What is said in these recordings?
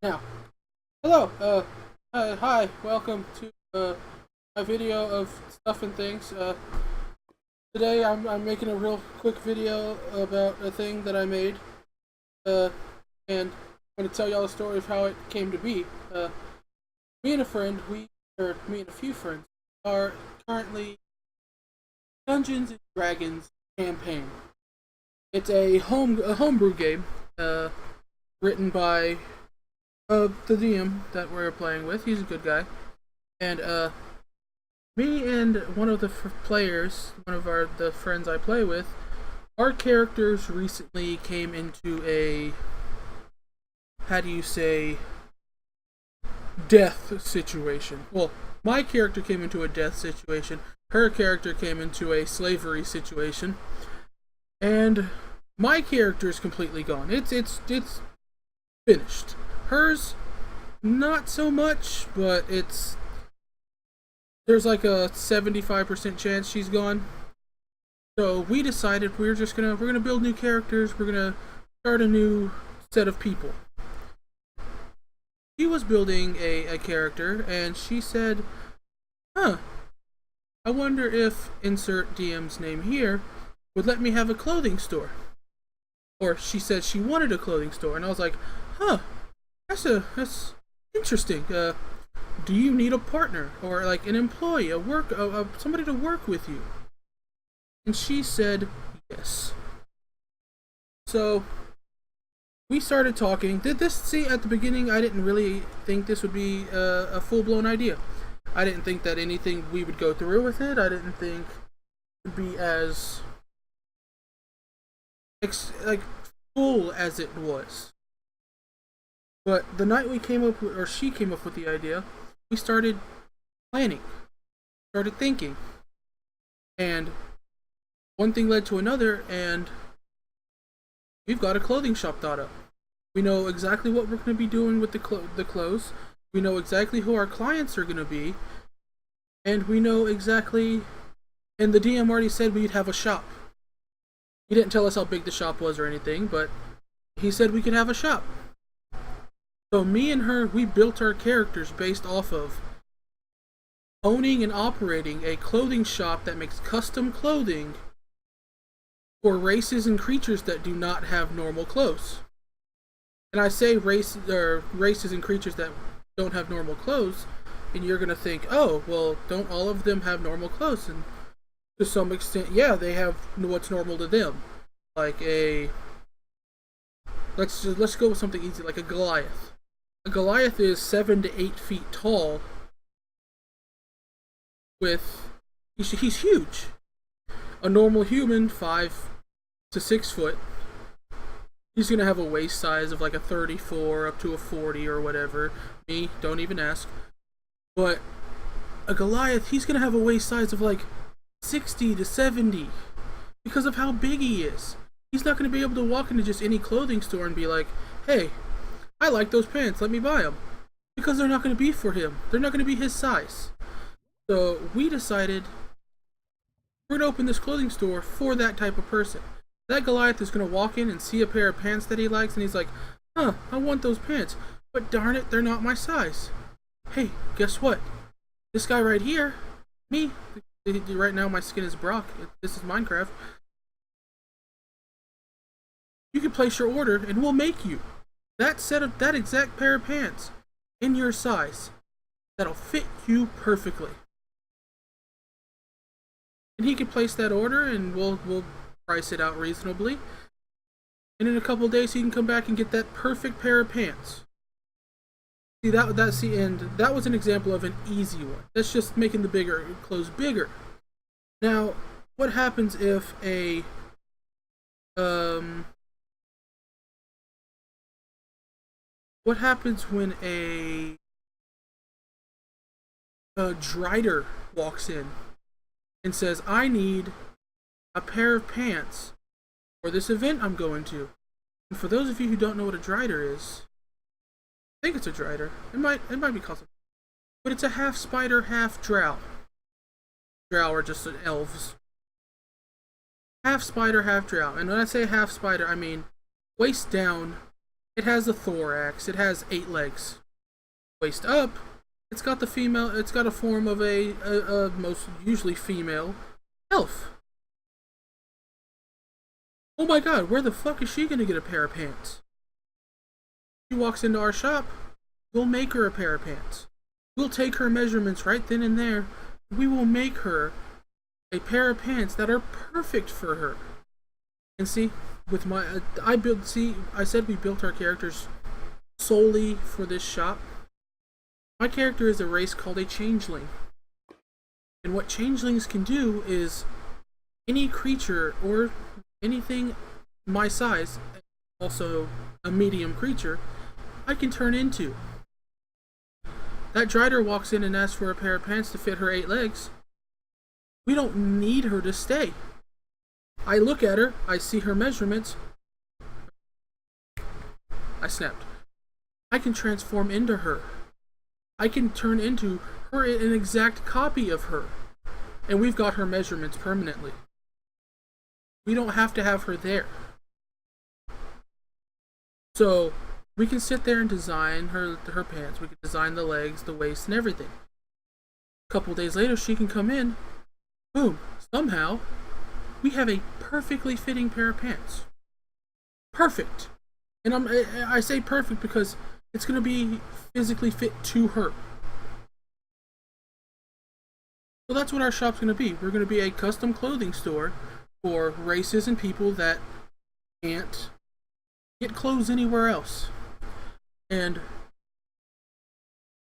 Now, hello, hi, welcome to my video of stuff and things. Today I'm making a real quick video about a thing that I made, and I'm going to tell y'all a story of how it came to be. Me and a friend, me and a few friends, are currently Dungeons and Dragons campaign. It's a homebrew game, written by the DM that we're playing with. He's a good guy, and me and one of the players, one of the friends I play with, our characters recently came into a, how do you say, death situation. Well, my character came into a death situation. Her character came into a slavery situation, and my character is completely gone. It's finished. Hers, not so much, but there's like a 75% chance she's gone. So we decided we're gonna build new characters. We're gonna start a new set of people. She was building a character, and she said, "Huh, I wonder if insert DM's name here would let me have a clothing store." Or she said she wanted a clothing store, and I was like, "Huh, that's interesting. Do you need a partner or like an employee, somebody to work with you?" And she said yes. So we started talking. At the beginning, I didn't really think this would be a full-blown idea. I didn't think that anything we would go through with it. I didn't think it would be as like full as it was. But the night she came up with the idea, we started planning, started thinking, and one thing led to another, and we've got a clothing shop thought up. We know exactly what we're going to be doing with the clothes. We know exactly who our clients are going to be, and we know exactly. And the DM already said we'd have a shop. He didn't tell us how big the shop was or anything, but he said we could have a shop. So me and her, we built our characters based off of owning and operating a clothing shop that makes custom clothing for races and creatures that do not have normal clothes. And I say races and creatures that don't have normal clothes, and you're gonna think, oh, well, don't all of them have normal clothes? And to some extent, yeah, they have what's normal to them. Like let's go with something easy, like a Goliath. A Goliath is 7 to 8 feet tall. He's huge. A normal human, 5 to 6 foot. He's gonna have a waist size of like a 34 up to a 40 or whatever. Me, don't even ask. But a Goliath, he's gonna have a waist size of like 60 to 70 because of how big he is. He's not gonna be able to walk into just any clothing store and be like, "Hey, I like those pants, let me buy them," because they're not going to be for him. They're not going to be his size. So we decided we're going to open this clothing store for that type of person. That Goliath is going to walk in and see a pair of pants that he likes, and he's like, "Huh, I want those pants, but darn it, they're not my size." Hey, guess what? This guy right here, me, right now my skin is Brock. This is Minecraft. You can place your order, and we'll make you that exact pair of pants in your size that'll fit you perfectly. And he can place that order, and we'll price it out reasonably. And in a couple of days, he can come back and get that perfect pair of pants. See, that was an example of an easy one. That's just making the clothes bigger. Now, what happens if what happens when a Drider walks in and says, "I need a pair of pants for this event I'm going to"? And for those of you who don't know what a Drider is, I think it's a Drider. It might be called something, but it's a half spider, half drow. Drow are just elves. Half spider, half drow. And when I say half spider, I mean waist down, It has a thorax. It has 8 legs. Waist up, it's got the female. It's got a form of a most usually female elf. Oh my god, where the fuck is she gonna get a pair of pants? She walks into our shop, we'll make her a pair of pants. We'll take her measurements right then and there. We will make her a pair of pants that are perfect for her. And see, with my, I said we built our characters solely for this shop. My character is a race called a changeling. And what changelings can do is any creature or anything my size, also a medium creature, I can turn into. That Drider walks in and asks for a pair of pants to fit her 8 legs. We don't need her to stay. I look at her, I see her measurements. I snapped. I can transform into her. I can turn into her, an exact copy of her. And we've got her measurements permanently. We don't have to have her there. So we can sit there and design her pants. We can design the legs, the waist, and everything. A couple days later, she can come in. Boom. Somehow, we have a perfectly fitting pair of pants. Perfect. And I say perfect because it's going to be physically fit to her. So that's what our shop's going to be. We're going to be a custom clothing store for races and people that can't get clothes anywhere else. And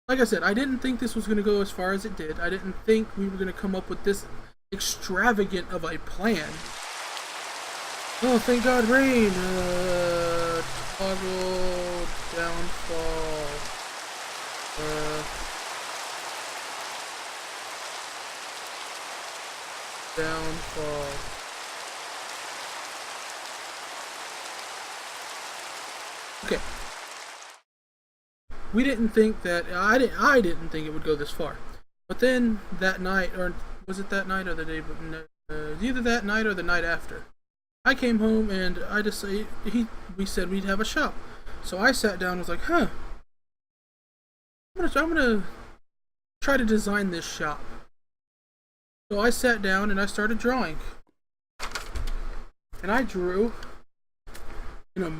like I said, I didn't think this was going to go as far as it did. I didn't think we were going to come up with this extravagant of a plan. Oh, thank God, rain. Toggle downfall. Downfall. Okay. We didn't think that I didn't think it would go this far. But then that night, or was it that night or the day? Either that night or the night after. I came home and I decided we said we'd have a shop. So I sat down and was like, huh. I'm gonna try to design this shop. So I sat down and I started drawing. And I drew, to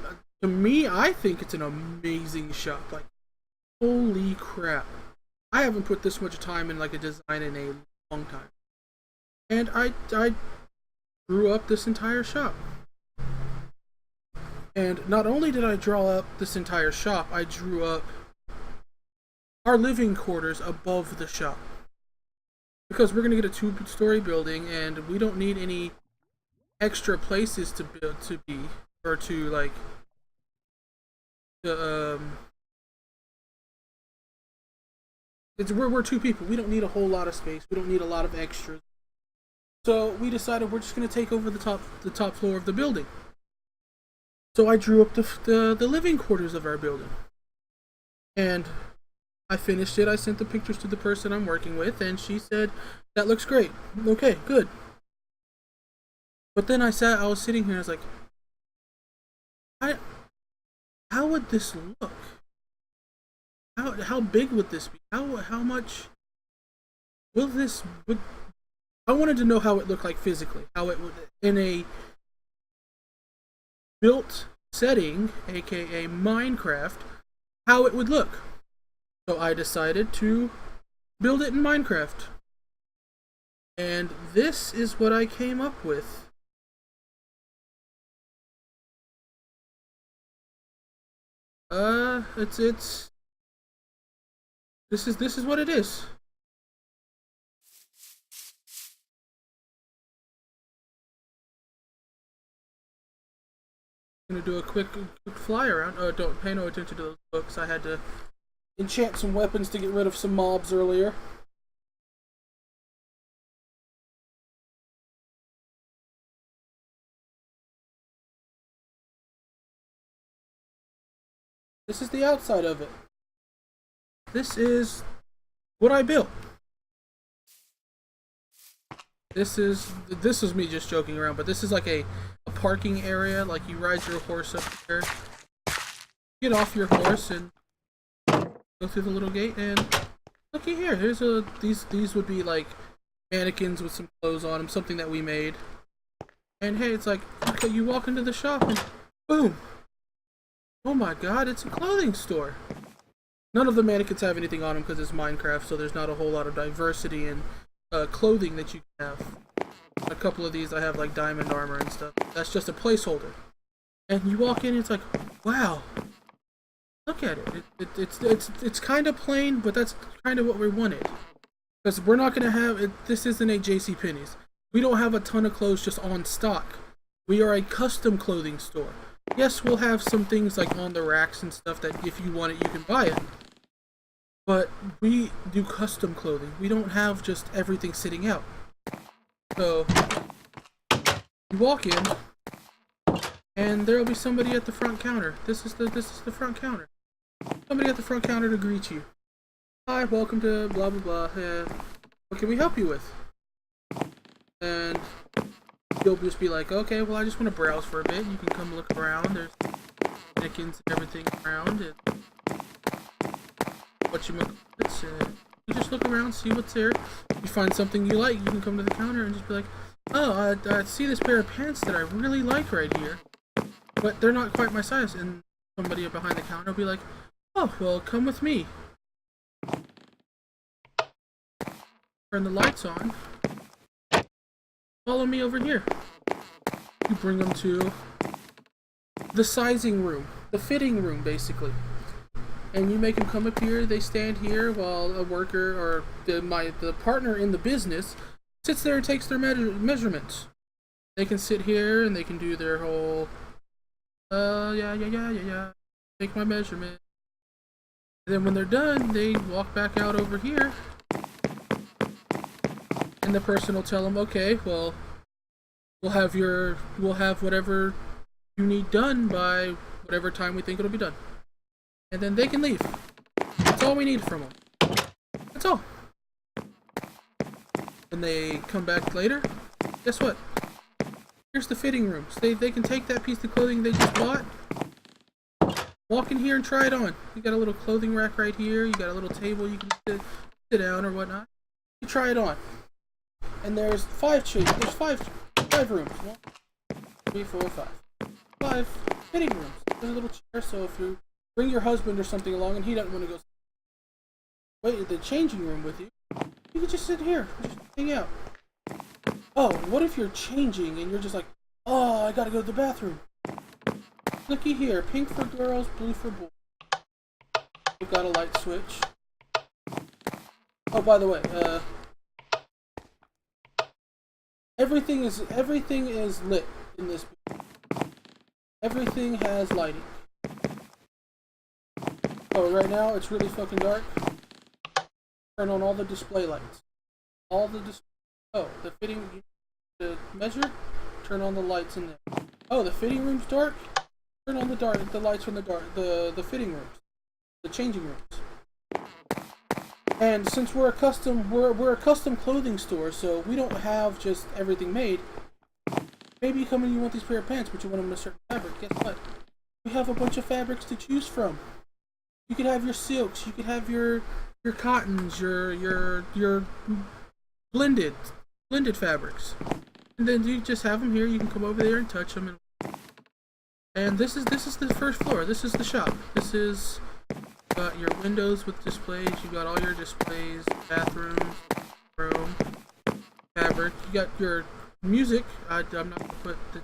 me, I think it's an amazing shop. Like, holy crap. I haven't put this much time in like a design in a long time. And I drew up this entire shop. And not only did I draw up this entire shop, I drew up our living quarters above the shop. Because we're going to get a 2-story building and we don't need any extra places to build, to be, or to like, we're 2 people. We don't need a whole lot of space. We don't need a lot of extras. So we decided we're just going to take over the top floor of the building. So I drew up the living quarters of our building. And I finished it. I sent the pictures to the person I'm working with, and she said, that looks great. Okay, good. But then I was sitting here and I was like, how would this look? How big would this be? How much will this I wanted to know how it looked like physically, how it would in a built setting, aka Minecraft, how it would look. So I decided to build it in Minecraft. And this is what I came up with. This is what it is. I'm gonna do a quick fly around. Oh, don't pay no attention to those books. I had to enchant some weapons to get rid of some mobs earlier. This is the outside of it. This is what I built. This is me just joking around, but this is like a parking area, like you ride your horse up there. get off your horse and go through the little gate, and looky here. Here's a these would be like mannequins with some clothes on them, something that we made. And hey, it's like okay, you walk into the shop and boom. Oh my God, it's a clothing store. None of the mannequins have anything on them because it's Minecraft, so there's not a whole lot of diversity in clothing that you can have. A couple of these I have like diamond armor and stuff. That's just a placeholder. And you walk in and it's like, wow, look at it. It's kind of plain, but that's kind of what we wanted. Because we're not going to have it. This isn't a JCPenney's. We don't have a ton of clothes just on stock. We are a custom clothing store. Yes, we'll have some things like on the racks and stuff that if you want it, you can buy it. But we do custom clothing. We don't have just everything sitting out. So you walk in, and there'll be somebody at the front counter. This is the front counter. Somebody at the front counter to greet you. Hi, welcome to blah blah blah. What can we help you with? And you'll just be like, okay, well I just want to browse for a bit. You can come look around. There's mannequins and everything around, and what you just look around, see what's there. You find something you like, you can come to the counter and just be like, oh, I see this pair of pants that I really like right here, but they're not quite my size. And somebody behind the counter will be like, oh, well, come with me. Turn the lights on. Follow me over here. You bring them to the sizing room, the fitting room, basically. And you make them come up here. They stand here while a worker or the partner in the business sits there and takes their measurements. They can sit here and they can do their whole, yeah. Take my measurement. And then when they're done, they walk back out over here. And the person will tell them, okay, well, we'll have whatever you need done by whatever time we think it'll be done. And then they can leave. That's all we need from them. That's all. And they come back later. Guess what? Here's the fitting rooms. They can take that piece of clothing they just bought, walk in here and try it on. You got a little clothing rack right here. You got a little table you can sit down or whatnot. You try it on. And there's five rooms. 1, 2, 3, 4, 5. 5 fitting rooms. There's a little chair, so if you bring your husband or something along and he doesn't want to go wait at the changing room with you, you can just sit here, just hang out. Oh, what if you're changing and you're just like, oh, I gotta go to the bathroom. Looky here, pink for girls, blue for boys. We've got a light switch. Oh, by the way, everything is lit in this. Everything has lighting. Oh, right now it's really fucking dark. Turn on all the display lights. All the the fitting to measure. Turn on the lights in there. Oh, the fitting room's dark. Turn on the lights from the fitting rooms, the changing rooms. And since we're a custom clothing store, so we don't have just everything made. Maybe you come and you want these pair of pants, but you want them in a certain fabric. Guess what? We have a bunch of fabrics to choose from. You could have your silks, you could have your cottons, your blended fabrics, and then you just have them here. You can come over there and touch them. And this is the first floor. This is the shop. This is got your windows with displays. You got all your displays, bathrooms, room, fabric. You got your music. I'm not gonna put the.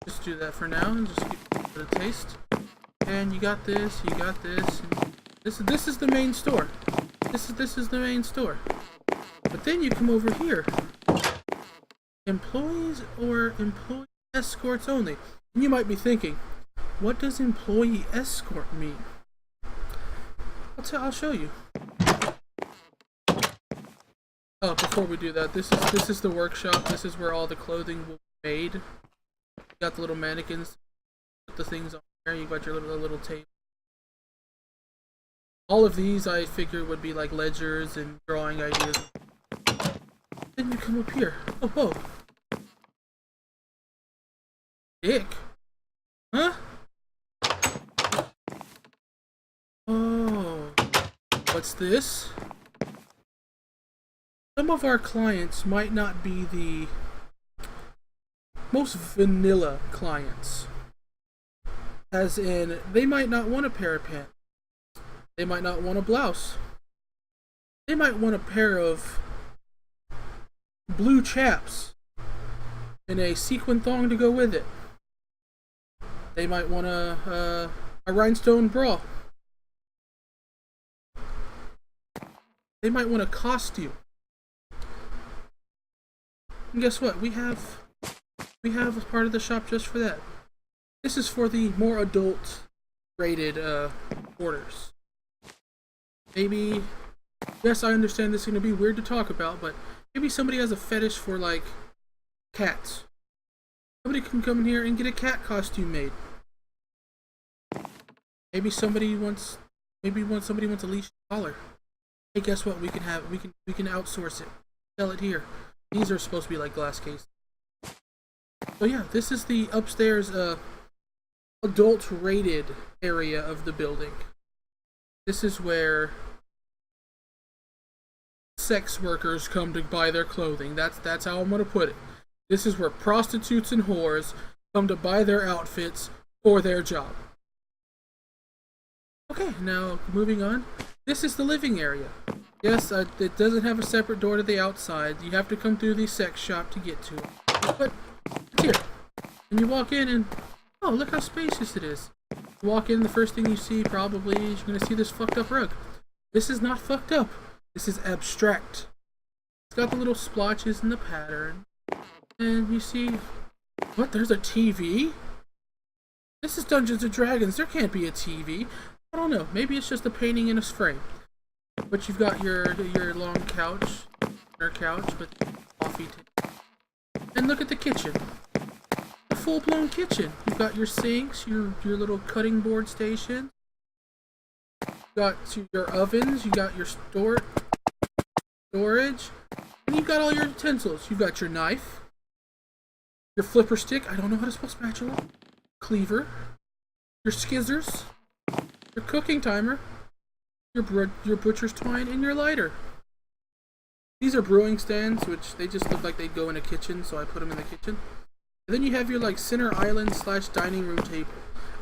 Just do that for now and just keep it a taste. And you got this. And this is the main store. This is the main store. But then you come over here. Employees or employee escorts only. And you might be thinking, what does employee escort mean? I'll show you. Oh, before we do that, this is the workshop. This is where all the clothing will be made. You got the little mannequins, put the things on there. You got your little tape. All of these I figured would be like ledgers and drawing ideas. Then you come up here. Oh, whoa. Dick? Huh? Oh. What's this? Some of our clients might not be the most vanilla clients. As in, they might not want a pair of pants. They might not want a blouse. They might want a pair of blue chaps and a sequin thong to go with it. They might want a rhinestone bra. They might want a costume. And guess what? We have a part of the shop just for that. This is for the more adult rated orders. Maybe, yes, I understand this is going to be weird to talk about, but maybe somebody has a fetish for, like, cats. Somebody can come in here and get a cat costume made. Maybe somebody wants a leash collar. Hey, guess what? We can outsource it. Sell it here. These are supposed to be like glass cases. So yeah, this is the upstairs adult rated area of the building. This is where sex workers come to buy their clothing. That's how I'm gonna put it. This is where prostitutes and whores come to buy their outfits for their job. Okay, now moving on. This is the living area. Yes, it doesn't have a separate door to the outside. You have to come through the sex shop to get to it. But it's here. And you walk in and, oh, look how spacious it is. You walk in, the first thing you see probably is you're going to see this fucked up rug. This is not fucked up. This is abstract. It's got the little splotches in the pattern. And you see, what, there's a TV? This is Dungeons & Dragons. There can't be a TV. I don't know. Maybe it's just a painting in a frame. But you've got your long couch, or couch with coffee table. And look at the kitchen. A full-blown kitchen. You've got your sinks, your little cutting board station. You've got your ovens, you got your storage, and you've got all your utensils. You've got your knife, your flipper stick, I don't know how to spell spatula, cleaver, your skizzers, your cooking timer, your butcher's twine, and your lighter. These are brewing stands, which they just look like they'd go in a kitchen, so I put them in the kitchen. And then you have your like center island / dining room table.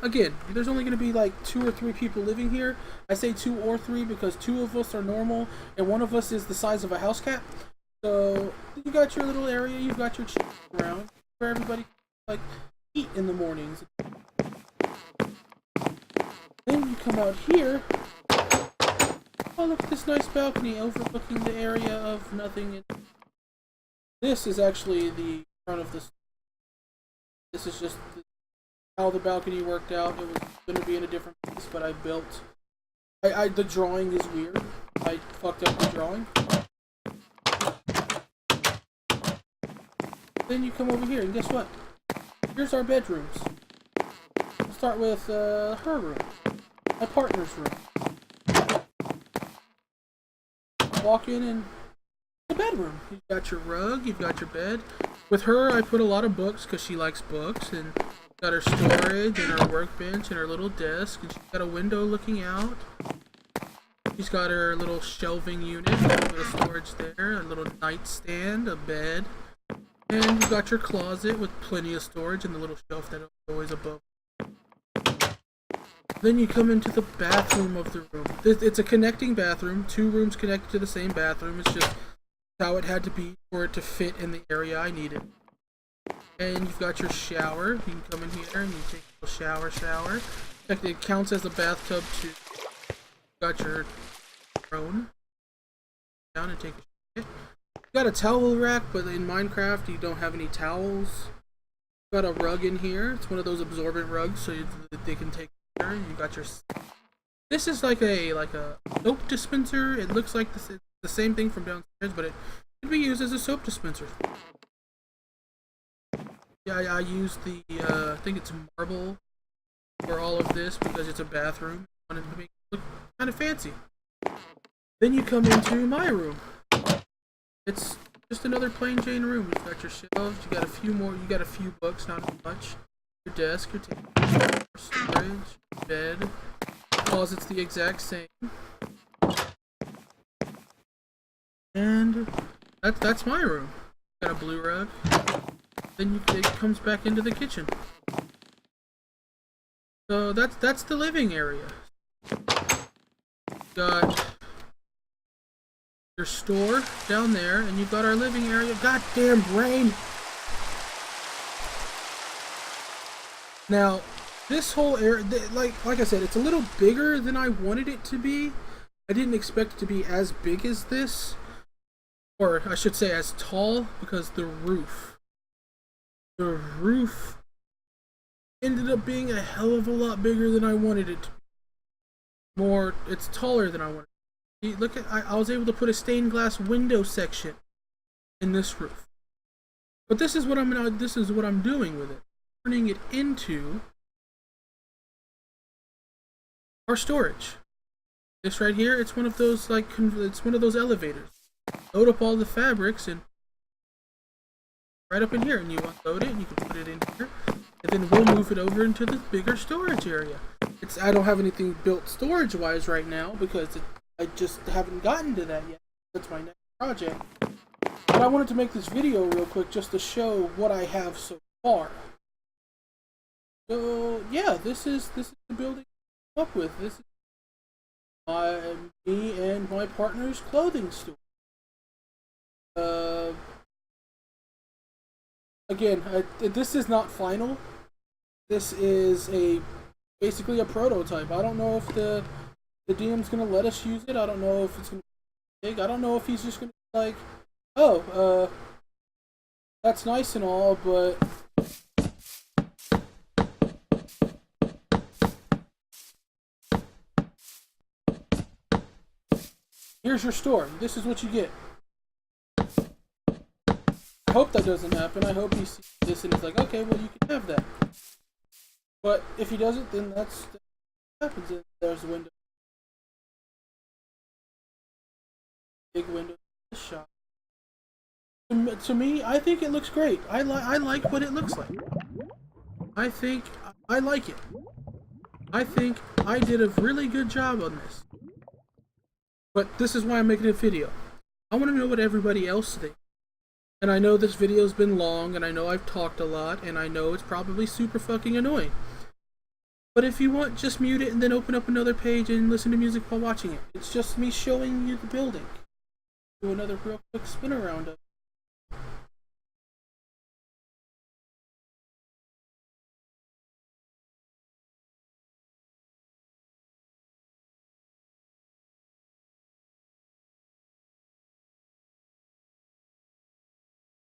Again, there's only going to be like 2 or 3 people living here. I say 2 or 3 because 2 of us are normal and 1 of us is the size of a house cat. So you got your little area, you've got your chicken around where everybody like eat in the mornings. Then you come out here. Oh, look at this nice balcony overlooking the area of nothing. This is actually the front of this. This is just how the balcony worked out. It was going to be in a different place, but I built. The drawing is weird. I fucked up the drawing. Then you come over here, and guess what? Here's our bedrooms. We'll start with her room, my partner's room. Walk in and the bedroom. You've got your rug, you've got your bed. With her, I put a lot of books because she likes books, and got her storage and her workbench and her little desk, and she's got a window looking out. She's got her little shelving unit, a little storage there, a little nightstand, a bed, and you've got your closet with plenty of storage and the little shelf that is always above. Then you come into the bathroom of the room. It's a connecting bathroom, 2 rooms connected to the same bathroom. It's just how it had to be for it to fit in the area I needed. And you've got your shower. You can come in here and you take a little shower. In fact, it counts as a bathtub too. You've got your throne. Down and take a shit. You've got a towel rack, but in Minecraft you don't have any towels. You've got a rug in here. It's one of those absorbent rugs so they can take. You got your. This is like a soap dispenser. It looks like the same thing from downstairs, but it could be used as a soap dispenser. Yeah, I use the I think it's marble for all of this because it's a bathroom. I wanted to make it look kind of fancy. Then you come into my room. It's just another plain Jane room. You've got your shelves. You got a few more. You got a few books, not as much. your desk, your table, storage, bed, closet's the exact same. And that's my room. Got a blue rug. Then it comes back into the kitchen. So that's the living area. Got your store down there, and you've got our living area. Goddamn rain! Now, this whole area, like I said, it's a little bigger than I wanted it to be. I didn't expect it to be as big as this. Or I should say as tall, because the roof ended up being a hell of a lot bigger than I wanted it to be. It's taller than I wanted. Look at, I was able to put a stained glass window section in this roof. But this is what I'm doing with it. Turning it into our storage. This right here, it's one of those it's one of those elevators. Load up all the fabrics and right up in here, and you unload it and you can put it in here, and then we'll move it over into the bigger storage area. I don't have anything built storage wise right now because I just haven't gotten to that yet. That's my next project. But I wanted to make this video real quick just to show what I have so far. So yeah, this is the building I'm up with. This is me and my partner's clothing store. Again, this is not final. This is basically a prototype. I don't know if the DM's gonna let us use it. I don't know if it's gonna be big. I don't know if he's just gonna be like, oh, that's nice and all, but here's your store. This is what you get. I hope that doesn't happen. I hope he sees this and he's like, okay, well, you can have that. But if he doesn't, then that's what happens. There's the window. Big window in the shop. To me, I think it looks great. I like what it looks like. I think I like it. I think I did a really good job on this. But this is why I'm making a video. I want to know what everybody else thinks. And I know this video's been long, and I know I've talked a lot, and I know it's probably super fucking annoying. But if you want, just mute it and then open up another page and listen to music while watching it. It's just me showing you the building. Do another real quick spin around of it.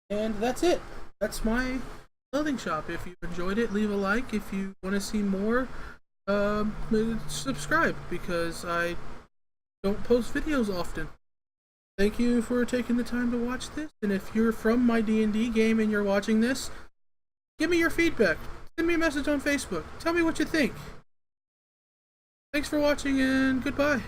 And that's it. That's my clothing shop. If you enjoyed it, leave a like. If you want to see more, subscribe, because I don't post videos often. Thank you for taking the time to watch this. And if you're from my D&D game and you're watching this, give me your feedback. Send me a message on Facebook. Tell me what you think. Thanks for watching, and goodbye.